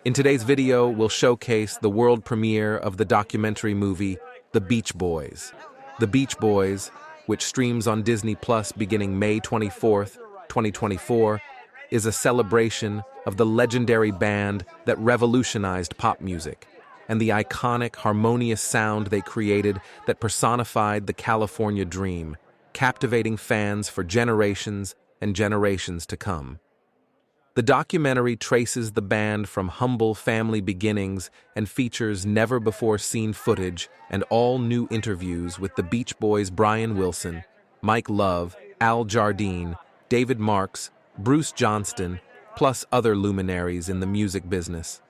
In today's video, we'll showcase the world premiere of the documentary movie, The Beach Boys. The Beach Boys, which streams on Disney Plus beginning May 24th, 2024, is a celebration of the legendary band that revolutionized pop music and the iconic, harmonious sound they created that personified the California dream, captivating fans for generations and generations to come. The documentary traces the band from humble family beginnings and features never-before-seen footage and all-new interviews with the Beach Boys' Brian Wilson, Mike Love, Al Jardine, David Marks, Bruce Johnston, plus other luminaries in the music business.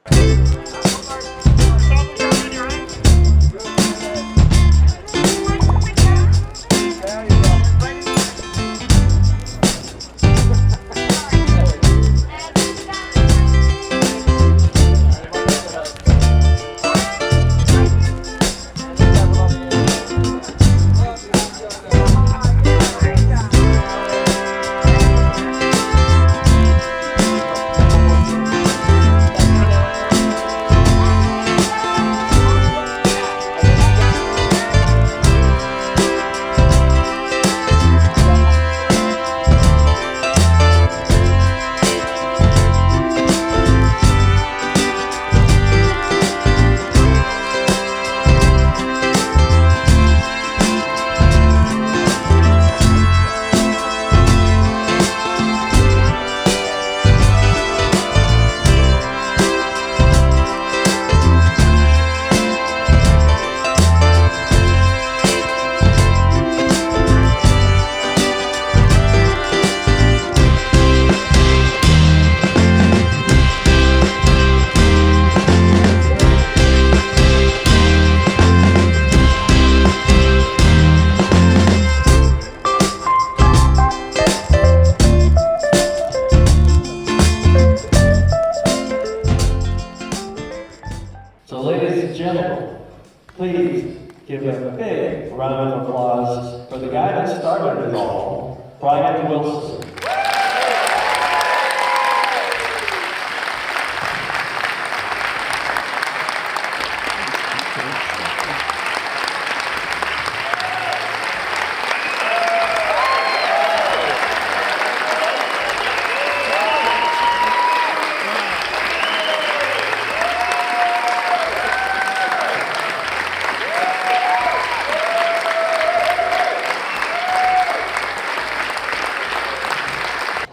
So ladies and gentlemen, please give a big round of applause for the guy that started it all, Brian Wilson.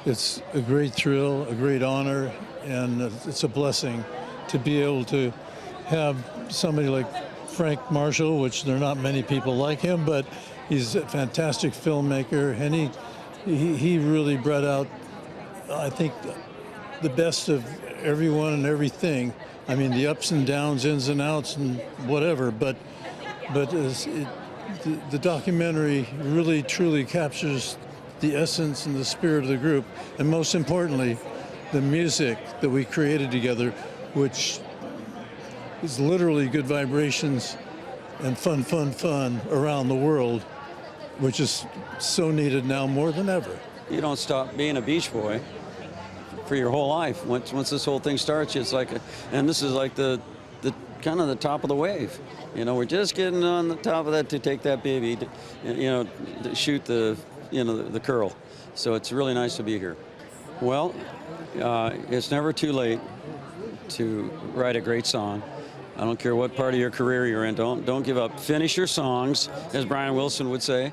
It's a great thrill, a great honor, and it's a blessing to be able to have somebody like Frank Marshall, which there are not many people like him, but he's a fantastic filmmaker, and he really brought out, I think, the best of everyone and everything. I mean, the ups and downs, ins and outs, and whatever, but the documentary really, truly captures the essence and the spirit of the group, and most importantly, the music that we created together, which is literally good vibrations and fun around the world, which is so needed now more than ever. You don't stop being a Beach Boy for your whole life. Once this whole thing starts, it's like, and this is like the kind of the top of the wave. You know, we're just getting on the top of that to take that baby, to shoot the curl. So it's really nice to be here. Well, it's never too late to write a great song. I don't care what part of your career you're in. Don't give up. Finish your songs, as Brian Wilson would say.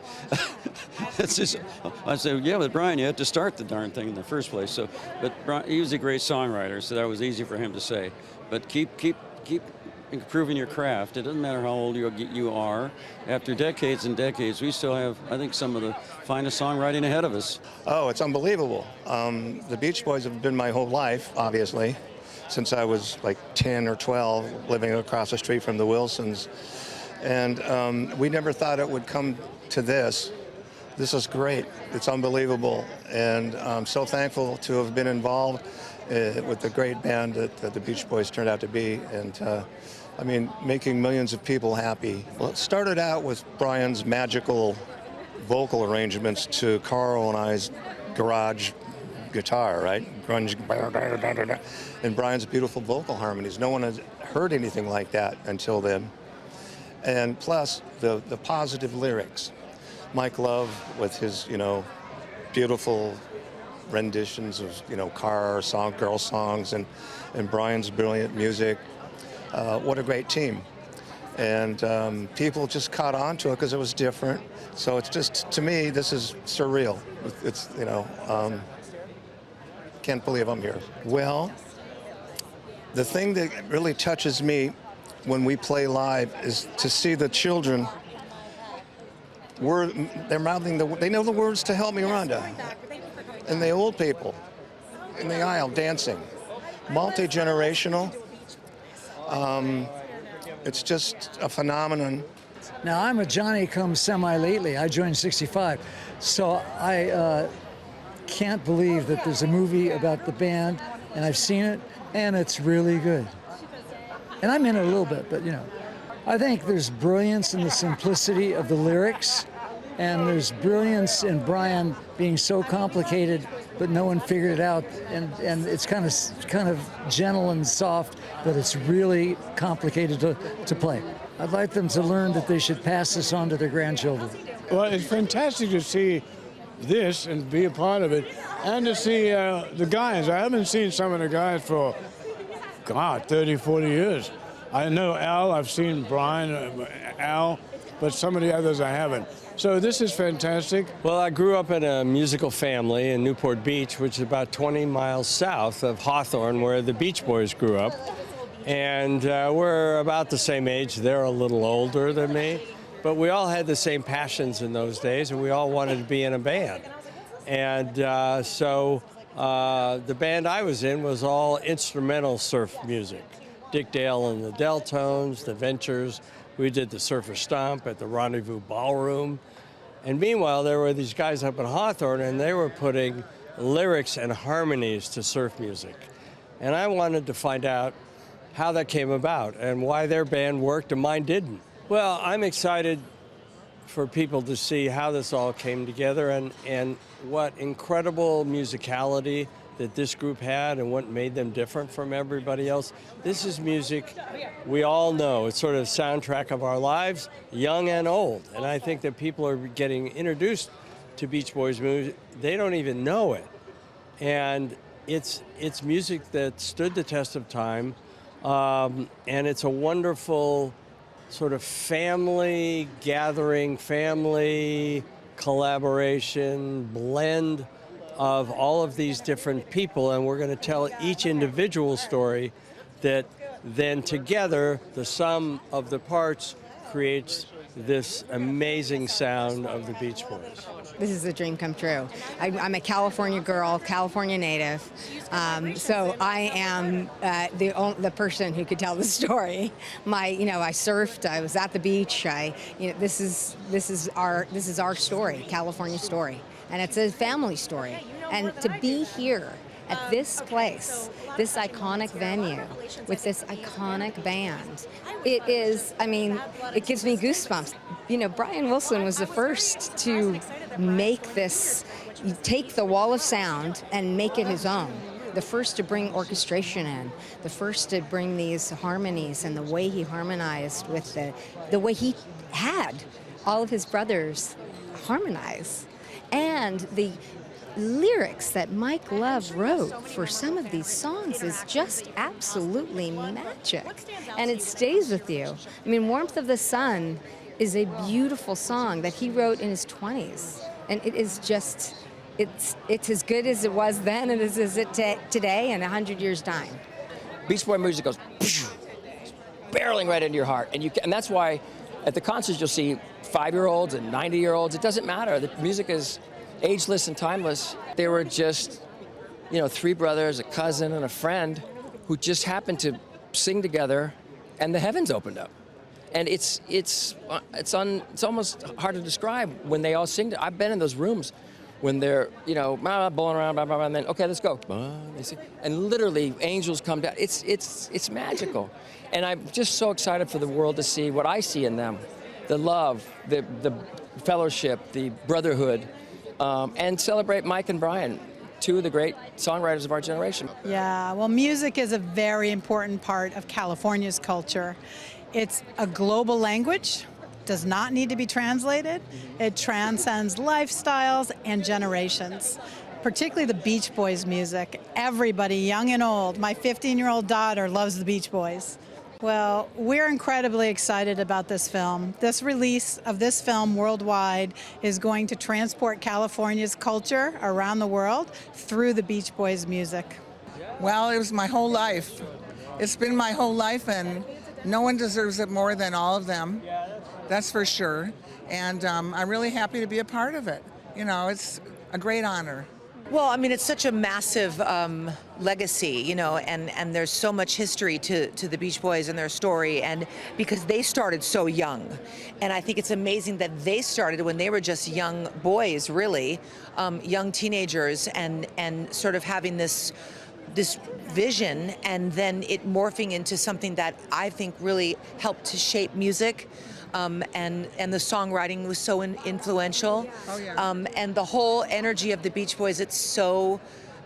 It's just, I say, yeah, but Brian, you had to start the darn thing in the first place. So, but Brian, he was a great songwriter, so that was easy for him to say. But keep improving your craft. It doesn't matter how old you are. After decades and decades, we still have, I think, some of the finest songwriting ahead of us. Oh, it's unbelievable. The Beach Boys have been my whole life, obviously, since I was like 10 or 12, living across the street from the Wilsons. And we never thought it would come to this. This is great. It's unbelievable. And I'm so thankful to have been involved with the great band that the Beach Boys turned out to be. And I mean, making millions of people happy. Well, it started out with Brian's magical vocal arrangements to Carl and I's garage guitar, right? Grunge, and Brian's beautiful vocal harmonies. No one has heard anything like that until then. And plus, the positive lyrics. Mike Love with his, beautiful renditions of, girl songs, and Brian's brilliant music. What a great team. And people just caught on to it because it was different. So it's just, to me, this is surreal. It's, can't believe I'm here. Well, the thing that really touches me when we play live is to see the children, they're mouthing they know the words to Help Me Rhonda. And the old people in the aisle dancing. Multi-generational. It's just a phenomenon. Now, I'm a Johnny-come-semi lately. I joined 65. So I can't believe that there's a movie about the band, and I've seen it, and it's really good. And I'm in it a little bit, but I think there's brilliance in the simplicity of the lyrics, and there's brilliance in Brian being so complicated, but no one figured it out. And it's kind of gentle and soft, but it's really complicated to play. I'd like them to learn that they should pass this on to their grandchildren. Well, it's fantastic to see this and be a part of it, and to see the guys. I haven't seen some of the guys for, 30, 40 years. I know Al, I've seen Brian, Al, but some of the others I haven't. So this is fantastic. Well, I grew up in a musical family in Newport Beach, which is about 20 miles south of Hawthorne, where the Beach Boys grew up. And we're about the same age. They're a little older than me. But we all had the same passions in those days, and we all wanted to be in a band. And so the band I was in was all instrumental surf music. Dick Dale and the Deltones, the Ventures. We did the Surfer Stomp at the Rendezvous Ballroom. And meanwhile, there were these guys up in Hawthorne, and they were putting lyrics and harmonies to surf music. And I wanted to find out how that came about and why their band worked and mine didn't. Well, I'm excited for people to see how this all came together and what incredible musicality that this group had and what made them different from everybody else. This is music we all know. It's sort of soundtrack of our lives, young and old. And I think that people are getting introduced to Beach Boys music. They don't even know it. And it's music that stood the test of time. And it's a wonderful sort of family gathering, family collaboration, blend of all of these different people, and we're going to tell each individual story that then together, the sum of the parts creates this amazing sound of the Beach Boys. This is a dream come true. I'm a California girl, California native, so I am the person who could tell the story. I surfed. I was at the beach. This is our story, California story, and it's a family story. And to be here at this place, this iconic venue, with this iconic band, it gives me goosebumps. Brian Wilson was the first to make this, take the wall of sound and make it his own. The first to bring orchestration in, the first to bring these harmonies and the way he harmonized with the way he had all of his brothers harmonize. And the lyrics that Mike Love wrote for some of these songs is just absolutely magic, and it stays with you. Warmth of the Sun is a beautiful song that he wrote in his 20s, and it is just, it's as good as it was then and as is it today in 100 years' time. Beach Boy music goes barreling right into your heart, and that's why at the concerts you'll see 5-year-olds and 90-year-olds. It doesn't matter. The music is ageless and timeless. They were just, 3 brothers, a cousin, and a friend who just happened to sing together, and the heavens opened up. And it's almost hard to describe when they all sing. I've been in those rooms when they're, bowling around, blah, blah, blah, and then, okay, let's go. They sing, and literally angels come down. It's magical. And I'm just so excited for the world to see what I see in them. The love, the fellowship, the brotherhood, and celebrate Mike and Brian two of the great songwriters of our generation. Yeah, well, music is a very important part of California's culture. It's a global language, does not need to be translated. It transcends lifestyles and generations, particularly the Beach Boys music. Everybody, young and old, my 15-year-old daughter loves the Beach Boys. Well, we're incredibly excited about this film. This release of this film worldwide is going to transport California's culture around the world through the Beach Boys music. Well, it was my whole life. It's been my whole life, and no one deserves it more than all of them. That's for sure. And I'm really happy to be a part of it. You know, it's a great honor. Well, I mean, it's such a massive legacy, you know, and there's so much history to the Beach Boys and their story, and because they started so young. And I think it's amazing that they started when they were just young boys, really, young teenagers, and sort of having this vision, and then it morphing into something that I think really helped to shape music. And the songwriting was so influential. Oh, yeah. And the whole energy of the Beach Boys, it's so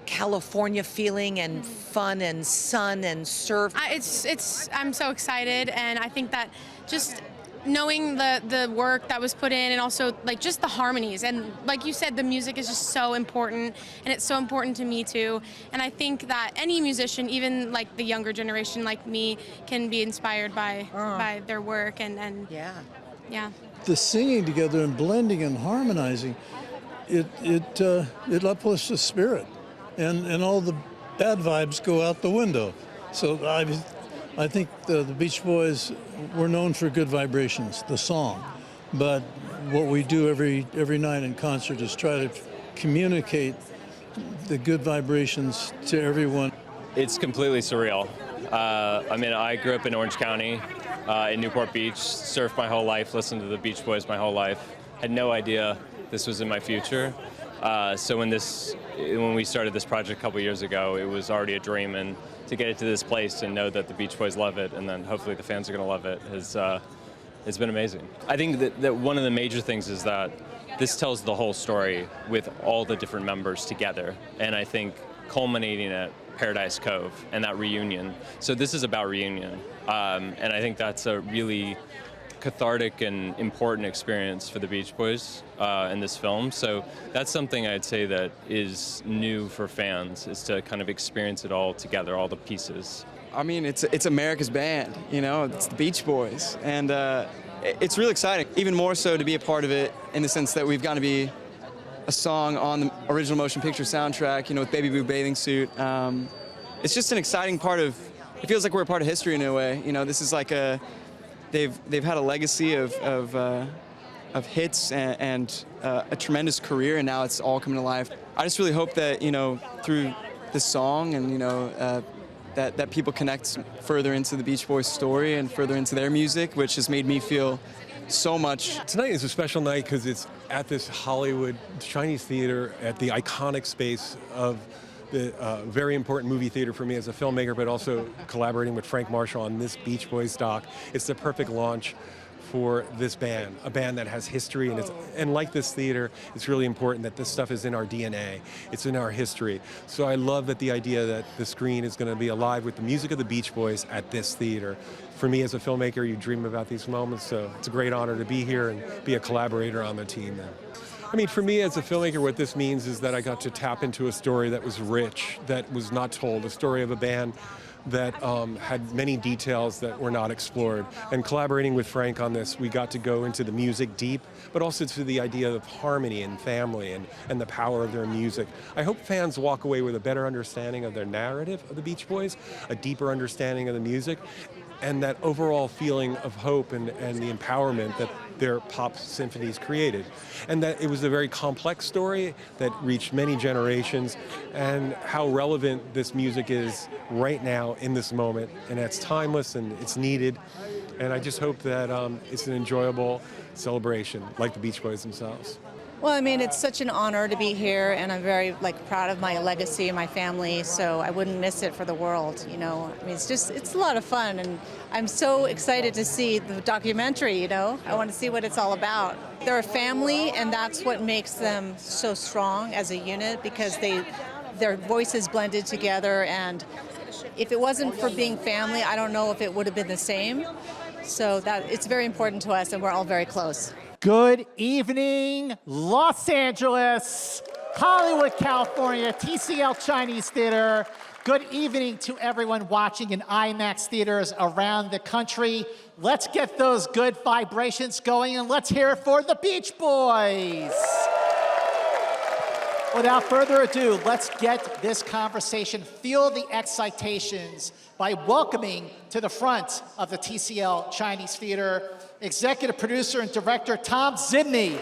California feeling and fun and sun and surf. I'm so excited, and I think that just knowing the work that was put in, and also like just the harmonies, and like you said, the music is just so important, and it's so important to me too. And I think that any musician, even like the younger generation like me, can be inspired by their work, and yeah. The singing together and blending and harmonizing, it uplifts the spirit, and all the bad vibes go out the window. So I think the Beach Boys were known for good vibrations, the song, but what we do every night in concert is try to communicate the good vibrations to everyone. It's completely surreal. I mean, I grew up in Orange County, in Newport Beach, surfed my whole life, listened to the Beach Boys my whole life, had no idea this was in my future. So when we started this project a couple years ago, it was already a dream, and to get it to this place and know that the Beach Boys love it, and then hopefully the fans are going to love it, it's been amazing. I think that one of the major things is that this tells the whole story with all the different members together, and I think culminating at Paradise Cove and that reunion. So this is about reunion, and I think that's a really cathartic and important experience for the Beach Boys in this film. So that's something I'd say that is new for fans, is to kind of experience it all together, all the pieces. I mean, it's America's band, you know, it's the Beach Boys, and it's really exciting, even more so to be a part of it in the sense that we've got to be a song on the original motion picture soundtrack, you know, with Baby Blue Bathing Suit. It's just an exciting part of, it feels like we're a part of history in a way, you know, this is like they've had a legacy of hits and a tremendous career, and now it's all coming to life. I just really hope that, you know, through this song and, you know, that people connect further into the Beach Boys story and further into their music, which has made me feel so much. Tonight is a special night because it's at this Hollywood Chinese theater at the iconic space of the very important movie theater for me as a filmmaker, but also collaborating with Frank Marshall on this Beach Boys doc. It's the perfect launch for this band, a band that has history, and like this theater, it's really important that this stuff is in our DNA. It's in our history. So I love that the idea that the screen is going to be alive with the music of the Beach Boys at this theater. For me as a filmmaker, you dream about these moments, so it's a great honor to be here and be a collaborator on the team. I mean, for me as a filmmaker, what this means is that I got to tap into a story that was rich, that was not told, a story of a band that had many details that were not explored. And collaborating with Frank on this, we got to go into the music deep, but also to the idea of harmony and family and the power of their music. I hope fans walk away with a better understanding of their narrative of the Beach Boys, a deeper understanding of the music, and that overall feeling of hope and the empowerment that their pop symphonies created. And that it was a very complex story that reached many generations, and how relevant this music is right now in this moment. And it's timeless and it's needed. And I just hope that it's an enjoyable celebration, like the Beach Boys themselves. Well, I mean, it's such an honor to be here, and I'm very proud of my legacy and my family, so I wouldn't miss it for the world, you know. I mean, it's a lot of fun, and I'm so excited to see the documentary, you know. I want to see what it's all about. They're a family, and that's what makes them so strong as a unit, because they their voices blended together, and if it wasn't for being family, I don't know if it would have been the same. So that it's very important to us, and we're all very close. Good evening, Los Angeles, Hollywood, California, TCL Chinese Theater. Good evening to everyone watching in IMAX theaters around the country. Let's get those good vibrations going, and let's hear it for the Beach Boys. Without further ado, let's get this conversation, feel the excitations by welcoming to the front of the TCL Chinese Theater, executive producer and director Thom Zimny.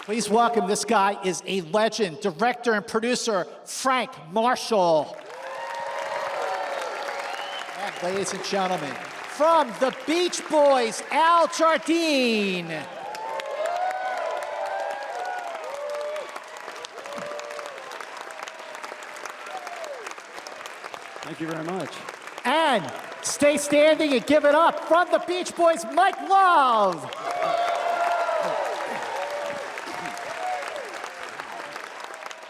Please welcome, this guy is a legend, director and producer Frank Marshall. And ladies and gentlemen, from the Beach Boys, Al Jardine. Thank you very much. And stay standing and give it up from the Beach Boys, Mike Love.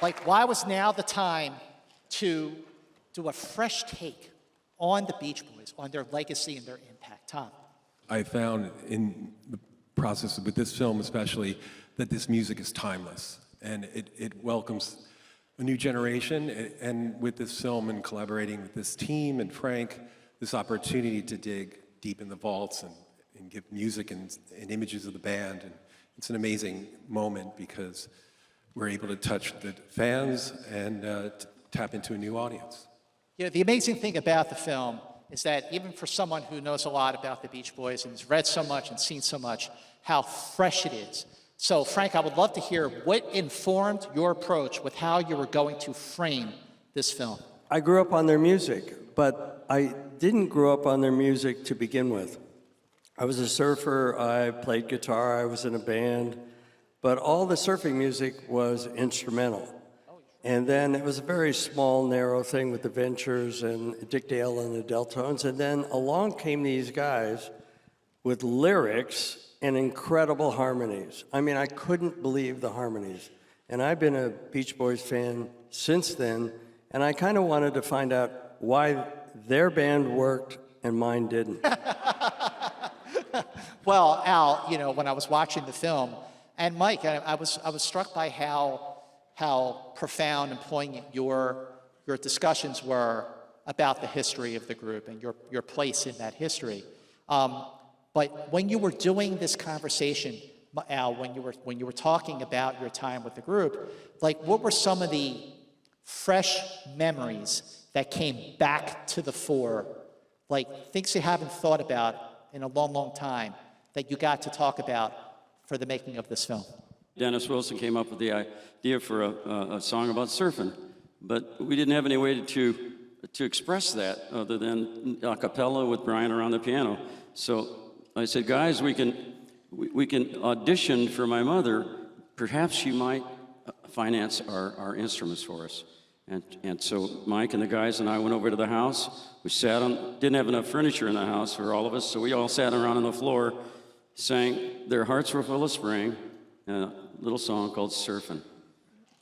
Like, why was now the time to do a fresh take on the Beach Boys, on their legacy and their impact? Thom? I found in the process with this film especially that this music is timeless, and it welcomes a new generation, and with this film and collaborating with this team and Frank, this opportunity to dig deep in the vaults and give music and images of the band. And it's an amazing moment because we're able to touch the fans and tap into a new audience. Yeah, the amazing thing about the film is that even for someone who knows a lot about the Beach Boys and has read so much and seen so much, how fresh it is. So, Frank, I would love to hear what informed your approach with how you were going to frame this film. I grew up on their music, but I didn't grow up on their music to begin with. I was a surfer, I played guitar, I was in a band, but all the surfing music was instrumental. And then it was a very small, narrow thing with the Ventures and Dick Dale and the Deltones, and then along came these guys with lyrics and incredible harmonies. I mean, I couldn't believe the harmonies. And I've been a Beach Boys fan since then, and I kind of wanted to find out why their band worked and mine didn't. Well, Al, you know, when I was watching the film, and Mike, I was struck by how profound and poignant your discussions were about the history of the group and your place in that history. But when you were doing this conversation, Al, when you were talking about your time with the group, like, what were some of the fresh memories that came back to the fore, like things you haven't thought about in a long, long time that you got to talk about for the making of this film? Dennis Wilson came up with the idea for a song about surfing, but we didn't have any way to express that other than a cappella with Brian around the piano. So I said, guys, we can audition for my mother. Perhaps she might finance our instruments for us. And so Mike and the guys and I went over to the house. We sat on, didn't have enough furniture in the house for all of us, so we all sat around on the floor, sang Their Hearts Were Full of Spring, and a little song called Surfin'.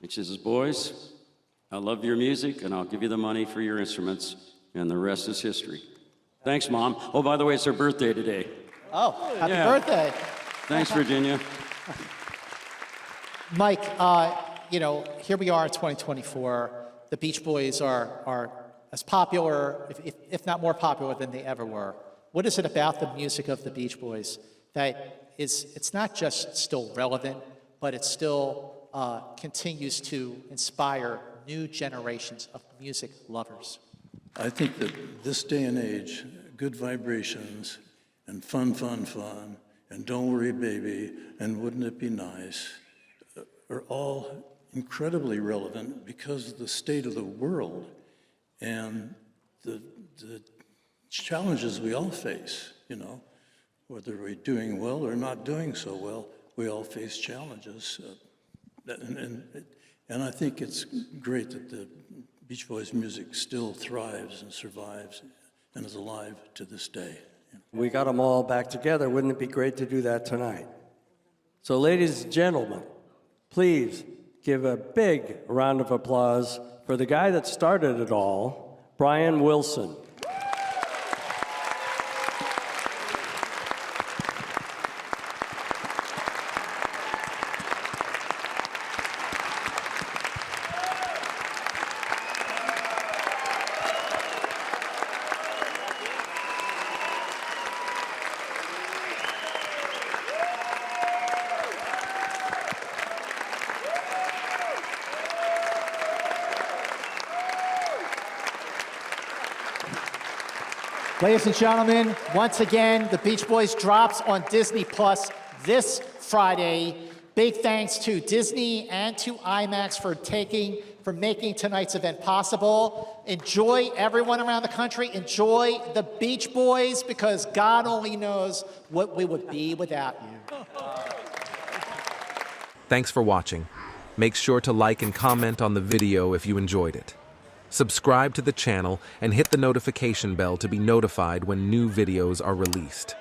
Which says, boys, I love your music, and I'll give you the money for your instruments, and the rest is history. Thanks, Mom. Oh, by the way, it's her birthday today. Oh, happy birthday. Thanks, Virginia. Mike, you know, here we are in 2024. The Beach Boys are as popular, if not more popular than they ever were. What is it about the music of the Beach Boys that it's not just still relevant, but it still continues to inspire new generations of music lovers? I think that this day and age, good vibrations and fun, and don't worry, baby, and wouldn't it be nice, are all incredibly relevant because of the state of the world and the challenges we all face, you know, whether we're doing well or not doing so well, we all face challenges. And I think it's great that the Beach Boys music still thrives and survives and is alive to this day. We got them all back together. Wouldn't it be great to do that tonight? So, ladies and gentlemen, please give a big round of applause for the guy that started it all, Brian Wilson. Ladies and gentlemen, once again, The Beach Boys drops on Disney Plus this Friday. Big thanks to Disney and to IMAX for making tonight's event possible. Enjoy, everyone around the country. Enjoy The Beach Boys, because God only knows what we would be without you. Thanks for watching. Make sure to like and comment on the video if you enjoyed it. Subscribe to the channel and hit the notification bell to be notified when new videos are released.